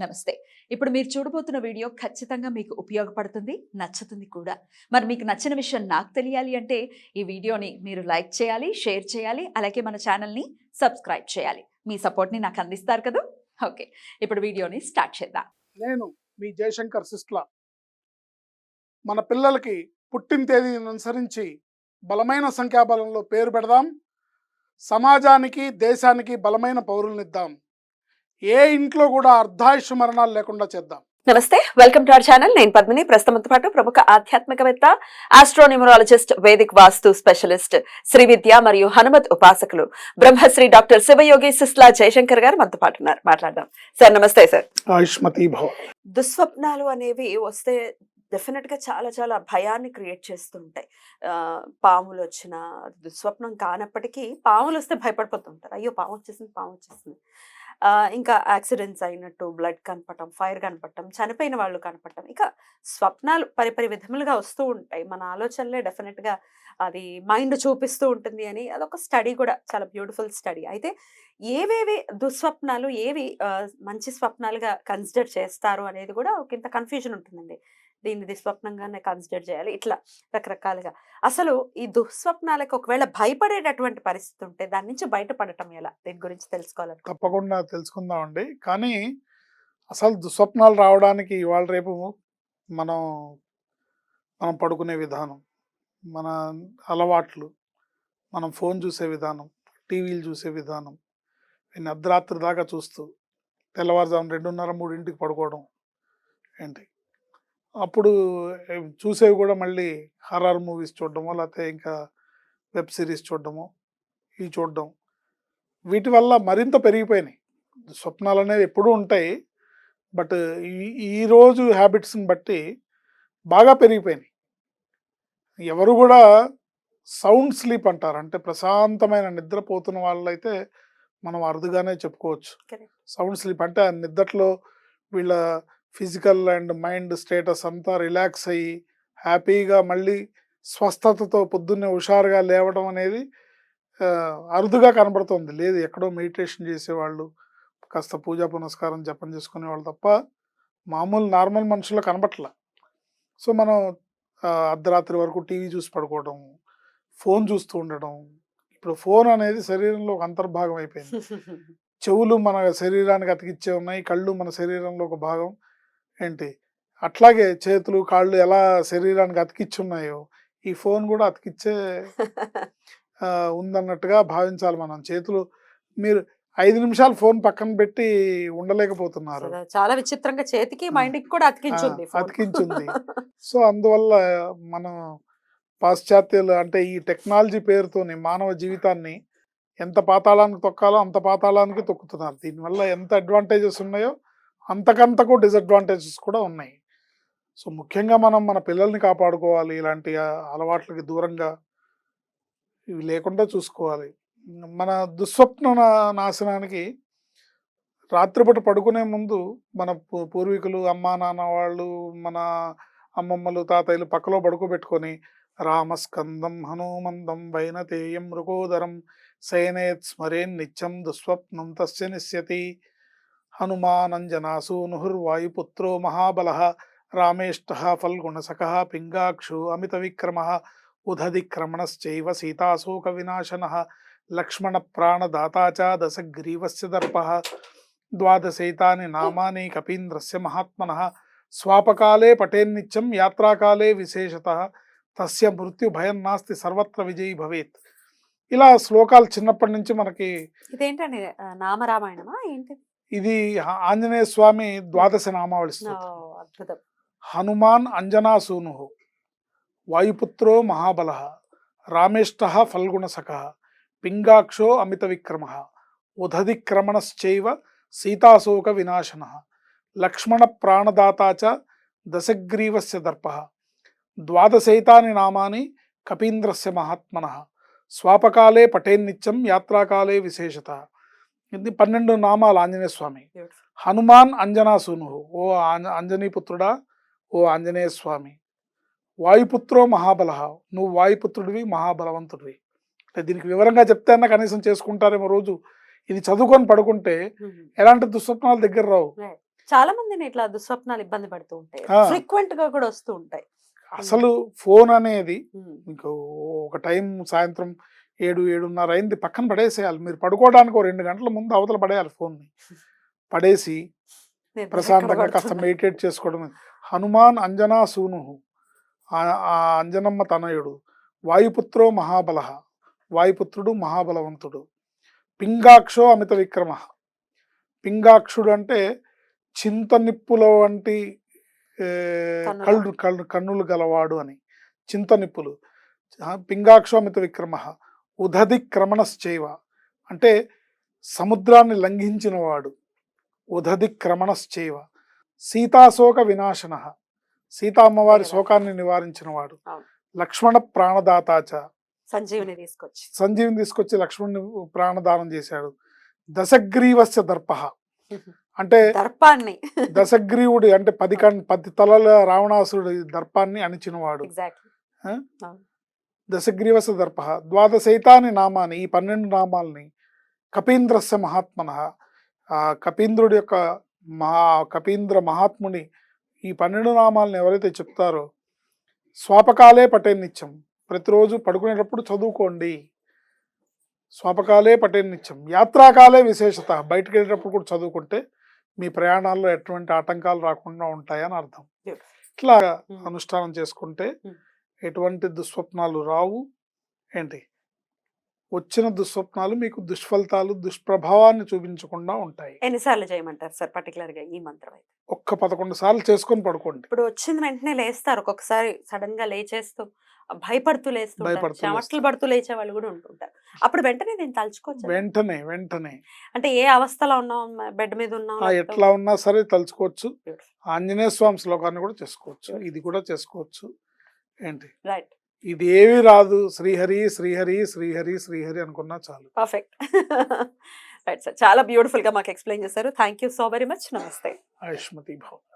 నమస్తే. ఇప్పుడు మీరు చూడబోతున్న వీడియో ఖచ్చితంగా మీకు ఉపయోగపడుతుంది, నచ్చుతుంది కూడా. మరి మీకు నచ్చిన విషయం నాకు తెలియాలి అంటే ఈ వీడియోని మీరు లైక్ చేయాలి, షేర్ చేయాలి, అలాగే మన ఛానల్‌ని సబ్స్క్రైబ్ చేయాలి. మీ సపోర్ట్‌ని నాకు అందిస్తారు కదా! ఓకే. ఇప్పుడు వీడియోని స్టార్ట్ చేద్దాం. నేను మీ జయశంకర్ సిస్ట్లా. మన పిల్లలకి పుట్టిన తేదీని అనుసరించి బలమైన సంఖ్యాబలంలో పేరు పెడదాం. సమాజానికి దేశానికి బలమైన పౌరులనిద్దాం. ఏ ఇంట్లో కూడా అర్ధాయుష్ మరణాలు లేకుండా చేద్దాం. నమస్తే, వెల్కమ్ టు అవర్ ఛానల్. నేను పద్మిని. ప్రస్తుతంతో పాటు ప్రముఖ ఆధ్యాత్మికవేత్త, ఆస్ట్రోన్యూమరాలజిస్ట్, వేదిక్ వాస్తు స్పెషలిస్ట్, శ్రీ విద్య మరియు హనుమత్ ఉపాసకులు బ్రహ్మశ్రీ డాక్టర్ శివయోగి సిస్లా జయశంకర్ గారు మనతో పాటు ఉన్నారు. మాట్లాడదాం. సార్ నమస్తే. సార్, ఆయుష్మతి భవ. దుస్వప్నాలు అనేవి వస్తే డెఫినెట్ గా చాలా చాలా భయాన్ని క్రియేట్ చేస్తుంటాయి. పాములు వచ్చిన దుస్వప్నం కానప్పటికీ పాములు వస్తే భయపడిపోతుంటారు. అయ్యో పాము వచ్చేసింది, పాము వచ్చేసింది. ఇంకా యాక్సిడెంట్స్ అయినట్టు బ్లడ్ కనపడటం, ఫైర్ కనపడటం, చనిపోయిన వాళ్ళు కనపడటం, ఇక స్వప్నాలు పరిపరి విధములుగా వస్తూ ఉంటాయి. మన ఆలోచనలే డెఫినెట్ గా అది మైండ్ చూపిస్తూ ఉంటుంది అని అదొక స్టడీ కూడా, చాలా బ్యూటిఫుల్ స్టడీ. అయితే ఏవేవి దుస్వప్నాలు, ఏవి మంచి స్వప్నాలుగా కన్సిడర్ చేస్తారు అనేది కూడా ఒక ఇంత కన్ఫ్యూజన్ ఉంటుందండి. దీన్ని దుస్వప్నంగానే కన్సిడర్ చేయాలి, ఇట్లా రకరకాలుగా. అసలు ఈ దుస్వప్నాలకు ఒకవేళ భయపడేటటువంటి పరిస్థితి ఉంటే దాని నుంచి బయటపడటం ఎలా, దీని గురించి తెలుసుకోవాలి. తప్పకుండా తెలుసుకుందామండి. కానీ అసలు దుస్వప్నాలు రావడానికి ఇవాళ రేపు మనం మనం పడుకునే విధానం, మన అలవాట్లు, మనం ఫోన్ చూసే విధానం, టీవీలు చూసే విధానం, అర్ధరాత్రి దాకా చూస్తూ తెల్లవారుజాము 2:30, 3ంటికి పడుకోవడం ఏంటి. అప్పుడు చూసేవి కూడా మళ్ళీ హర్రర్ మూవీస్ చూడడమో, లేకపోతే ఇంకా వెబ్ సిరీస్ చూడడమో, ఇవి చూడడం, వీటి వల్ల మరింత పెరిగిపోయినాయి. స్వప్నాలు అనేవి ఎప్పుడూ ఉంటాయి, బట్ ఈరోజు హ్యాబిట్స్ని బట్టి బాగా పెరిగిపోయినాయి. ఎవరు కూడా సౌండ్ స్లీప్ అంటారు, అంటే ప్రశాంతమైన నిద్రపోతున్న వాళ్ళైతే మనం అరుదుగానే చెప్పుకోవచ్చు. సౌండ్ స్లీప్ అంటే ఆ నిద్రలో వీళ్ళ ఫిజికల్ అండ్ మైండ్ స్టేటస్ అంతా రిలాక్స్ అయ్యి హ్యాపీగా మళ్ళీ స్వస్థతతో పొద్దున్నే హుషారుగా లేవడం అనేది అరుదుగా కనబడుతుంది. లేదు, ఎక్కడో మెడిటేషన్ చేసేవాళ్ళు, కాస్త పూజా పునస్కారం జపం చేసుకునే వాళ్ళు తప్ప మామూలు నార్మల్ మనుషులు కనబట్ల. సో మనం అర్ధరాత్రి వరకు టీవీ చూసి పడుకోవడం, ఫోన్ చూస్తూ ఉండడం. ఇప్పుడు ఫోన్ అనేది శరీరంలో ఒక అంతర్భాగం అయిపోయింది. చెవులు మన శరీరానికి అతికిచ్చే ఉన్నాయి, కళ్ళు మన శరీరంలో ఒక భాగం ఏంటి. అట్లాగే చేతులు, కాళ్ళు ఎలా శరీరానికి అతికిచ్చున్నాయో ఈ ఫోన్ కూడా అతికిచ్చే ఉందన్నట్టుగా భావించాలి మనం. చేతులు మీరు 5 నిమిషాలు ఫోన్ పక్కన పెట్టి ఉండలేకపోతున్నారు. చాలా విచిత్రంగా చేతికి మైండ్కి కూడా అతికించుంది. సో అందువల్ల మనం పాశ్చాత్యులు అంటే ఈ టెక్నాలజీ పేరుతోని మానవ జీవితాన్ని ఎంత పాతాళానికి తొక్కాలో అంత పాతాళానికి తొక్కుతున్నారు. దీనివల్ల ఎంత అడ్వాంటేజెస్ ఉన్నాయో అంతకంతకు డిసడ్వాంటేజెస్ కూడా ఉన్నాయి. సో ముఖ్యంగా మనం మన పిల్లల్ని కాపాడుకోవాలి, ఇలాంటి అలవాట్లకి దూరంగా ఇవి లేకుండా చూసుకోవాలి. మన దుస్వప్న నాశనానికి రాత్రిపూట పడుకునే ముందు మన పూర్వీకులు, అమ్మా నాన్న వాళ్ళు, మన అమ్మమ్మలు, తాతయ్యలు పక్కలో పడుకోబెట్టుకొని రామస్కందం హనుమందం వైనతేయం మృగోదరం శయనేత్ స్మరేన్ నిత్యం దుస్వప్నం తస్య నిశ్యతి హనుమానంజనాసూనుర్వాయుపుత్రో మహాబలః రామేష్టః ఫల్గుణసఖః పింగాక్షో అమిత విక్రమః ఉదధిక్రమణశ్చైవ సీతాశోక వినాశనః లక్ష్మణ ప్రాణదాతా చ దశగ్రీవస్య దర్పః ద్వాదశైతాని నామాని కపీంద్రస్య మహాత్మనః స్వాపకాలే పఠేన్నిత్యం యాత్రాకాలే విశేషతః తస్య మృత్యు భయం నాస్తి సర్వత్ర విజయీ భవేత్. ఇలా శ్లోకాలు చిన్నప్పటి నుంచి మనకి. ఇదేంటండి, నామరామాయణమా ఏంటి? ఇది ఆంజనేయ స్వామి ద్వాదశ నామావళి. హనుమాన్ అంజనాసూను వాయుపుత్రో మహాబలః రామేష్టః ఫల్గుణసఖః పింగాక్షో అమిత విక్రమః ఉదధిక్రమణశ్చైవ సీతాశోక వినాశనః లక్ష్మణ ప్రాణదాతా చ దశగ్రీవస్య దర్పః ద్వాదశైతాని నామాని కపీంద్రస్య మహాత్మనః స్వాపకాలే పఠేన్నిత్యం యాత్రాకాలే విశేషతః. ఇది 12 నామాలు ఆంజనేయ స్వామి. హనుమాన్ అంజనాసూను, ఓ అంజనీపుత్రుడా, ఓ ఆంజనేయ స్వామి. వాయుపుత్రో మహాబలః, నువ్వు వాయుపుత్రుడివి, మహాబలవంతుడివి. అంటే దీనికి వివరంగా చెప్తే అన్న కనీసం చేసుకుంటారేమో రోజు. ఇది చదువుకొని పడుకుంటే ఎలాంటి దుస్వప్నాలు దగ్గర రావు. చాలా మందిని ఇట్లా దుస్వప్నాలు ఇబ్బంది పడుతూ ఉంటాయి. ఆ. ఫ్రీక్వెంట్ గా కూడా వస్తూ ఉంటాయి. అసలు ఫోన్ అనేది ఉమ్. మీకు ఒక టైం సాయంత్రం 7-7:30 అయింది, పక్కన పడేసేయాలి. మీరు పడుకోవడానికి 2 గంటల ముందు అవతల పడేయాలి ఫోన్ని. పడేసి నిద్ర ప్రశాంతంగా ఎక్కడ కాస్త పడుతుంది? మెడిటేట్ చేసుకోవడం. హనుమాన్ అంజనా సూను, ఆ అంజనమ్మ తనయుడు, వాయుపుత్రో మహాబల, వాయుపుత్రుడు మహాబలవంతుడు, పింగాక్షో అమిత విక్రమ. పింగాక్షుడు అంటే చింత నిప్పుల వంటి కన్నుల. కన్నులు గలవాడు అని. చింత నిప్పులు. పింగాక్షో అమిత విక్రమ, ఉదధి క్రమణశ్చైవ అంటే సముద్రాన్ని లంఘించిన వాడు. ఉదధి క్రమణశ్చైవ, సీతాశోక వినాశన, సీతా అమ్మవారి కదా. శోకాన్ని నివారించిన వాడు. అవును. లక్ష్మణ ప్రాణదాతాచ, సంజీవిని తీసుకొచ్చి. సంజీవిని తీసుకొచ్చి లక్ష్మణుని ప్రాణదానం చేశాడు. దశగ్రీవస్య దర్ప అంటే దర్పాన్ని. దశగ్రీవుడి అంటే 10 తలల రావణాసురుడి దర్పాన్ని అణిచినవాడు. ఎగ్జాక్ట్లీ. దశగ్రీవస్య దర్ప ద్వాదశైతాని నామాని, ఈ 12 నామాల్ని కపీంద్రస్య మహాత్మన, ఆ కపీంద్రుడి యొక్క కపీంద్ర మహాత్ముని ఈ 12 నామాలను ఎవరైతే చెప్తారో స్వాపకాలే పటే నిత్యం, ప్రతిరోజు పడుకునేటప్పుడు చదువుకోండి. స్వాపకాలే పటే నిత్యం, యాత్రాకాలే విశేషత, బయటకు వెళ్ళేటప్పుడు కూడా చదువుకుంటే మీ ప్రయాణాల్లో ఎటువంటి ఆటంకాలు రాకుండా ఉంటాయని అర్థం. ఇట్లా అనుష్ఠానం చేసుకుంటే ఎటువంటి దుస్వప్నాలు రావు. ఏంటి వచ్చిన దుస్వప్నాలు మీకు దుష్ఫలితాలు దుష్ప్రభావాన్ని చూపించకుండా ఉంటాయి. ఎన్నిసార్లు చేయమంటారు సార్ పర్టికులర్ గా ఈ మంత్రం అయితే? ఒక్క 11 సార్లు చేసుకొని పడుకోండి. ఇప్పుడు వచ్చిన వెంటనే లేస్తారు, ఒక్కొక్కసారి సడన్ గా లేచేస్తూ భయపడుతూ లేస్తుంటారు, భయపడుతూ చెమటలు పడుతూ లేచే వాళ్ళు కూడా ఉంటుంటారు. అప్పుడు వెంటనే నేను తలుచుకోవచ్చు వెంటనే అంటే ఏ అవస్థలో ఉన్నాం, బెడ్ మీద ఉన్నాం, ఎట్లా ఉన్నా సరే తలుచుకోవచ్చు. ఆంజనేయ స్వామి శ్లోకాన్ని కూడా చేసుకోవచ్చు, ఇది కూడా చేసుకోవచ్చు. ఏంటి రైట్, ఇది ఏవి రాదు, శ్రీహరి శ్రీహరి శ్రీహరి శ్రీహరి అనుకున్నా చాలు. పర్ఫెక్ట్. రైట్ సార్, చాలా బ్యూటిఫుల్ గా మాకు ఎక్స్ప్లెయిన్ చేశారు. Thank you so very much. నమస్తే. ఆయుష్మతి భవ.